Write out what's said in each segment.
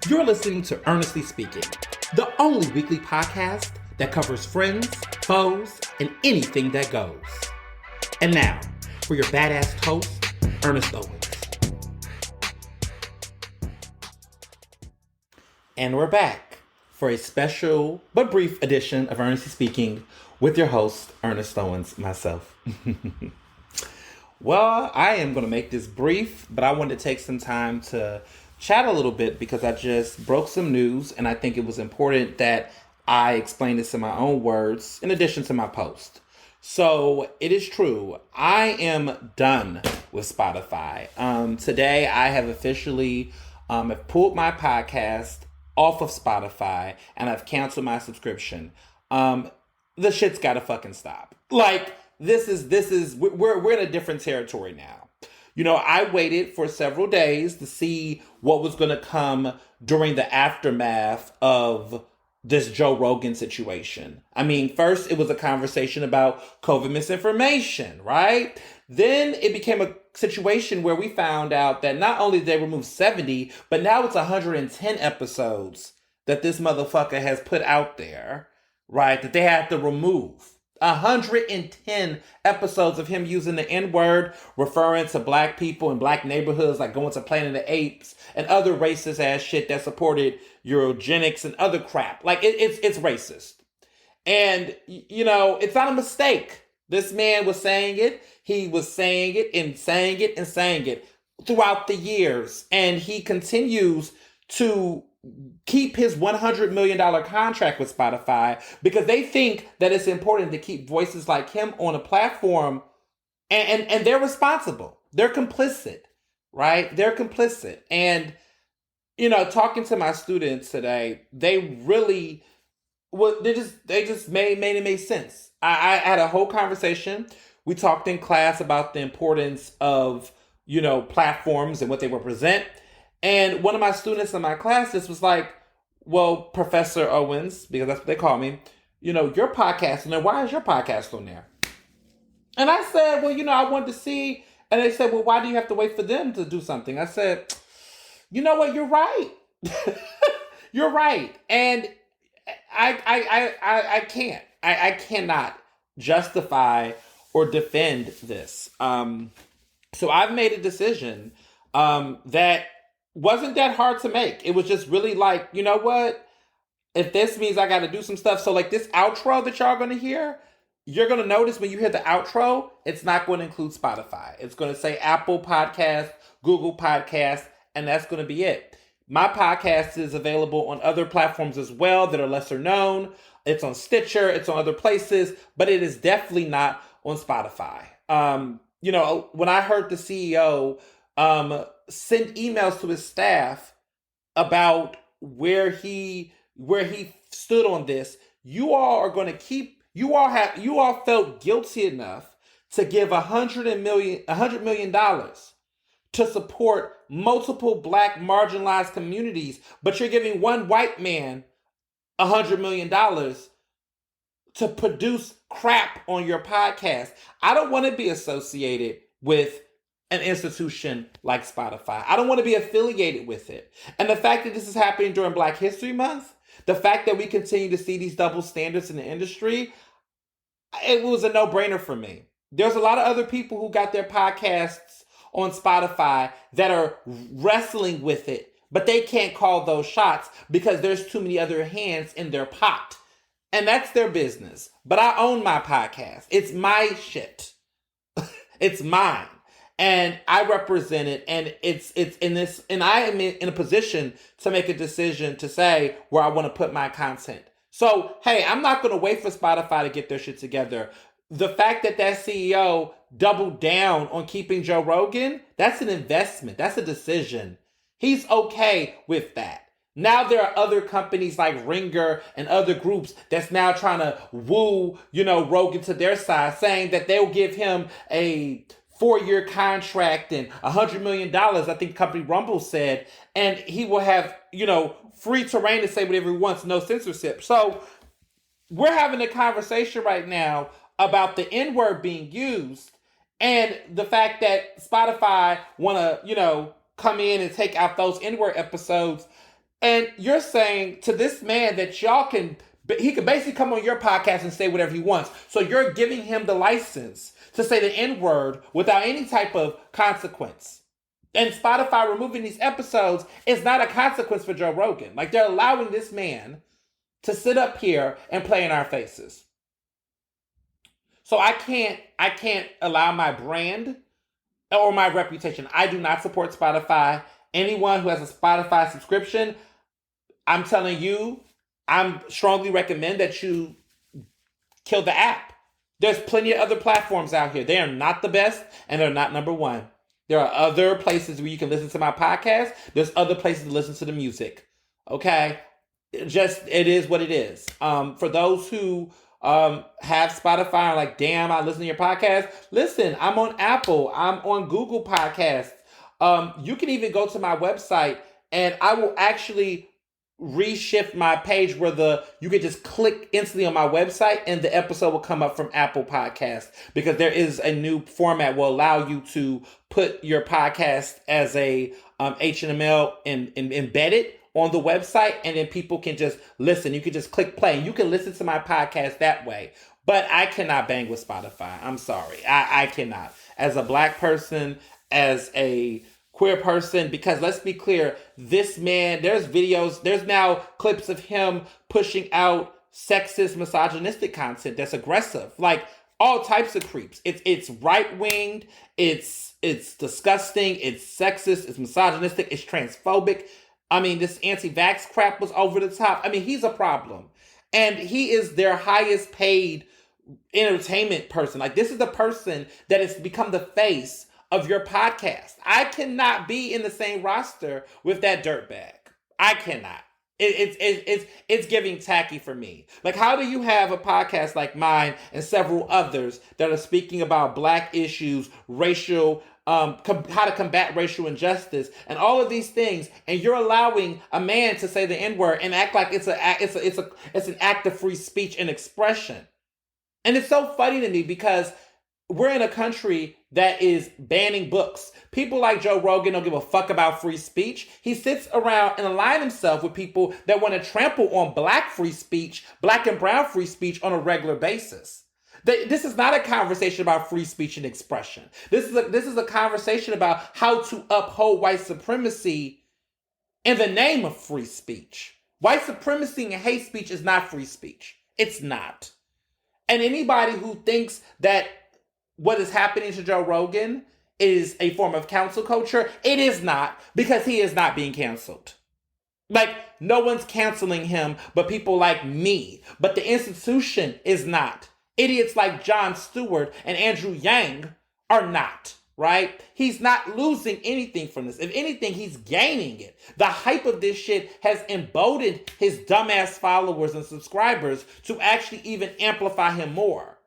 You're listening to Ernestly Speaking, the only weekly podcast that covers friends, foes, and anything that goes. And now, for your badass host, Ernest Owens. And we're back for a special but brief edition of Ernestly Speaking with your host, Ernest Owens, myself. Well, I am going to make this brief, but I wanted to take some time to chat a little bit because I just broke some news and I think it was important that I explain this in my own words in addition to my post. So it is true. I am done with Spotify. Today I have officially have pulled my podcast off of Spotify and I've canceled my subscription. The shit's gotta fucking stop. Like, we're in a different territory now. You know, I waited for several days to see what was going to come during the aftermath of this Joe Rogan situation. I mean, first it was a conversation about COVID misinformation, right? Then it became a situation where we found out that not only did they remove 70, but now it's 110 episodes that this motherfucker has put out there, right? That they had to remove. 110 episodes of him using the N-word, referring to black people in black neighborhoods, like going to Planet of the Apes and other racist ass shit that supported eugenics and other crap. Like it's racist. And, you know, it's not a mistake. This man was saying it. He was saying it and saying it and saying it throughout the years. And he continues to keep his $100 million contract with Spotify because they think that it's important to keep voices like him on a platform, and they're responsible. They're complicit, right? They're complicit. And, you know, talking to my students today, they really, they just made it make sense. I had a whole conversation. We talked in class about the importance of, you know, platforms and what they represent. And one of my students in my classes was like, well, Professor Owens, because that's what they call me, you know, your podcast on there. Why is your podcast on there? And I said, well, you know, I wanted to see. And they said, well, why do you have to wait for them to do something? I said, you know what? You're right. You're right. And I can't. I cannot justify or defend this. So I've made a decision that wasn't that hard to make. It was just really like, you know what? If this means I got to do some stuff. So like this outro that y'all going to hear, you're going to notice when you hear the outro, it's not going to include Spotify. It's going to say Apple Podcast, Google Podcast, and that's going to be it. My podcast is available on other platforms as well that are lesser known. It's on Stitcher. It's on other places, but it is definitely not on Spotify. You know, when I heard the CEO send emails to his staff about where he stood on this, you all felt guilty enough to give $100 million to support multiple black marginalized communities, but you're giving one white man $100 million to produce crap on your podcast. I don't want to be associated with an institution like Spotify. I don't want to be affiliated with it. And the fact that this is happening during Black History Month, the fact that we continue to see these double standards in the industry, it was a no-brainer for me. There's a lot of other people who got their podcasts on Spotify that are wrestling with it, but they can't call those shots because there's too many other hands in their pot. And that's their business. But I own my podcast. It's my shit. It's mine. And I represent it, and it's in this, and I am in a position to make a decision to say where I want to put my content. So, hey, I'm not going to wait for Spotify to get their shit together. The fact that CEO doubled down on keeping Joe Rogan, that's an investment. That's a decision. He's okay with that. Now there are other companies like Ringer and other groups that's now trying to woo, you know, Rogan to their side, saying that they'll give him a 4-year contract and $100 million, I think company Rumble said, and he will have, you know, free terrain to say whatever he wants, no censorship. So we're having a conversation right now about the N-word being used and the fact that Spotify want to, you know, come in and take out those N-word episodes. And you're saying to this man that he can basically come on your podcast and say whatever he wants. So you're giving him the license to say the N word without any type of consequence. And Spotify removing these episodes is not a consequence for Joe Rogan. Like, they're allowing this man to sit up here and play in our faces. So I can't allow my brand or my reputation. I do not support Spotify. Anyone who has a Spotify subscription, I'm telling you, I strongly recommend that you kill the app. There's plenty of other platforms out here. They are not the best, and they're not number one. There are other places where you can listen to my podcast. There's other places to listen to the music. Okay? It is what it is. For those who have Spotify and are like, damn, I listen to your podcast. Listen, I'm on Apple. I'm on Google Podcasts. You can even go to my website and I will actually reshift my page where you can just click instantly on my website and the episode will come up from Apple Podcasts, because there is a new format will allow you to put your podcast as a HTML and embed it on the website, and then people can just listen. You can just click play and you can listen to my podcast that way. But I cannot bang with Spotify. I'm sorry. I cannot. As a Black person, as a queer person, because let's be clear, this man, there's now clips of him pushing out sexist, misogynistic content that's aggressive, like all types of creeps. It's right-winged, it's disgusting, it's sexist, it's misogynistic, it's transphobic. I mean, this anti-vax crap was over the top. I mean, he's a problem. And he is their highest paid entertainment person. Like, this is the person that has become the face of your podcast. I cannot be in the same roster with that dirtbag. I cannot. It's giving tacky for me. Like, how do you have a podcast like mine and several others that are speaking about Black issues, racial, how to combat racial injustice, and all of these things, and you're allowing a man to say the N-word and act like it's an act of free speech and expression? And it's so funny to me because we're in a country that is banning books. People like Joe Rogan don't give a fuck about free speech. He sits around and aligns himself with people that want to trample on Black free speech, Black and brown free speech on a regular basis. This is not a conversation about free speech and expression. This is a conversation about how to uphold white supremacy in the name of free speech. White supremacy and hate speech is not free speech. It's not. And anybody who thinks that what is happening to Joe Rogan is a form of cancel culture, it is not, because he is not being canceled. Like, no one's canceling him but people like me. But the institution is not. Idiots like Jon Stewart and Andrew Yang are not, right? He's not losing anything from this. If anything, he's gaining it. The hype of this shit has emboldened his dumbass followers and subscribers to actually even amplify him more.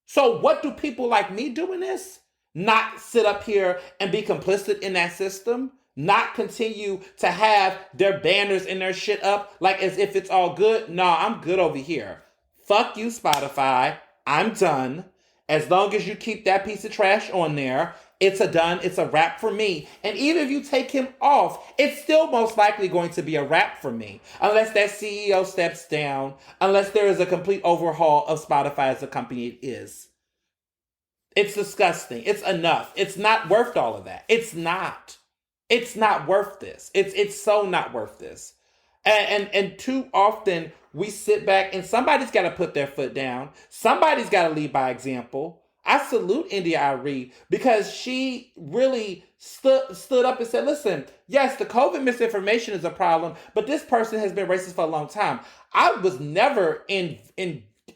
So what do people like me do in this? Not sit up here and be complicit in that system? Not continue to have their banners and their shit up like as if it's all good? No, I'm good over here. Fuck you, Spotify. I'm done. As long as you keep that piece of trash on there, it's a wrap for me. And even if you take him off, it's still most likely going to be a wrap for me. Unless that CEO steps down, unless there is a complete overhaul of Spotify as a company it is. It's disgusting. It's enough. It's not worth all of that. It's not. It's not worth this. It's so not worth this. And too often we sit back and somebody's got to put their foot down. Somebody's got to lead by example. I salute India Arie because she really stood up and said, listen, yes, the COVID misinformation is a problem, but this person has been racist for a long time. I was never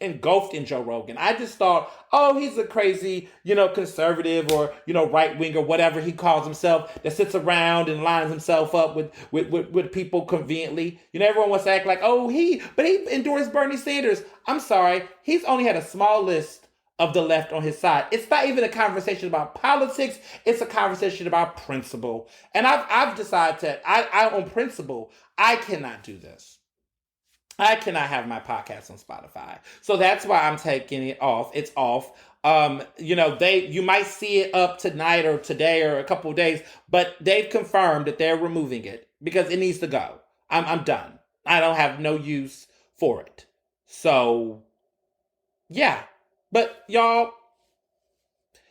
engulfed in Joe Rogan. I just thought, oh, he's a crazy, conservative or, right wing or whatever he calls himself that sits around and lines himself up with people conveniently. Everyone wants to act like, but he endorsed Bernie Sanders. I'm sorry. He's only had a small list of the left on his side. It's not even a conversation about politics. It's a conversation about principle. And I've decided that I on principle, I cannot do this. I cannot have my podcast on Spotify. So that's why I'm taking it off. It's off. You might see it up tonight or today or a couple of days, but they've confirmed that they're removing it because it needs to go. I'm done. I don't have no use for it. So, yeah. But y'all,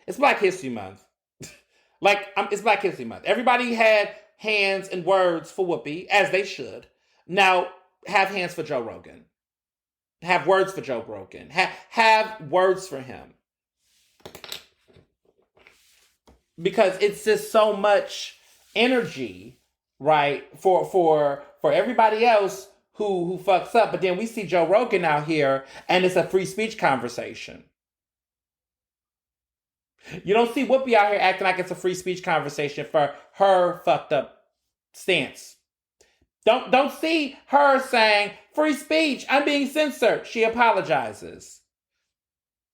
it's Black History Month. It's Black History Month. Everybody had hands and words for Whoopi, as they should. Now, have hands for Joe Rogan. Have words for Joe Rogan. Have words for him. Because it's just so much energy, right, for everybody else who fucks up. But then we see Joe Rogan out here, and it's a free speech conversation. You don't see Whoopi out here acting like it's a free speech conversation for her fucked up stance. Don't see her saying free speech. I'm being censored. She apologizes.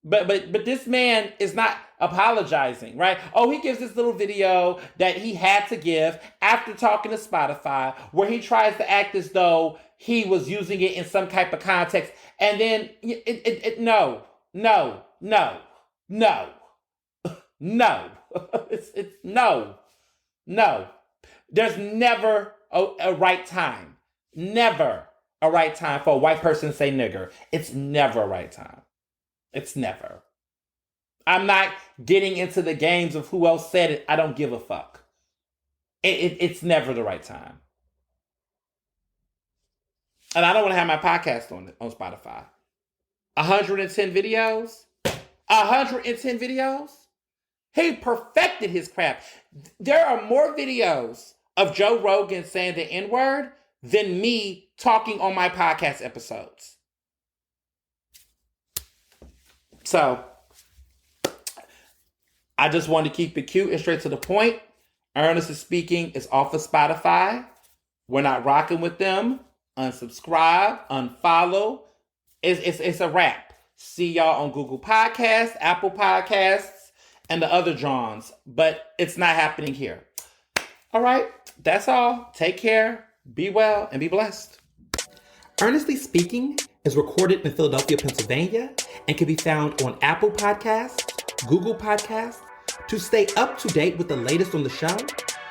But this man is not apologizing, right? Oh, he gives this little video that he had to give after talking to Spotify, where he tries to act as though he was using it in some type of context, and then no. It's no. There's never a right time. Never a right time for a white person to say nigger. It's never a right time. It's never. I'm not getting into the games of who else said it. I don't give a fuck. It's never the right time. And I don't want to have my podcast on Spotify. 110 videos? 110 videos? He perfected his craft. There are more videos of Joe Rogan saying the N-word than me talking on my podcast episodes. So, I just wanted to keep it cute and straight to the point. Ernestly Speaking is off of Spotify. We're not rocking with them. Unsubscribe, unfollow. It's a wrap. See y'all on Google Podcasts, Apple Podcasts, and the other Johns. But it's not happening here. All right, that's all. Take care, be well, and be blessed. Ernestly Speaking is recorded in Philadelphia, Pennsylvania, and can be found on Apple Podcasts, Google Podcasts. To stay up to date with the latest on the show,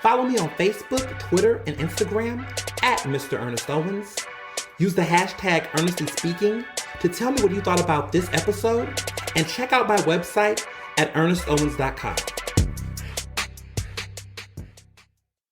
follow me on Facebook, Twitter, and Instagram at Mr. Ernest Owens. Use the hashtag Ernestly Speaking to tell me what you thought about this episode, and check out my website at ernestowens.com.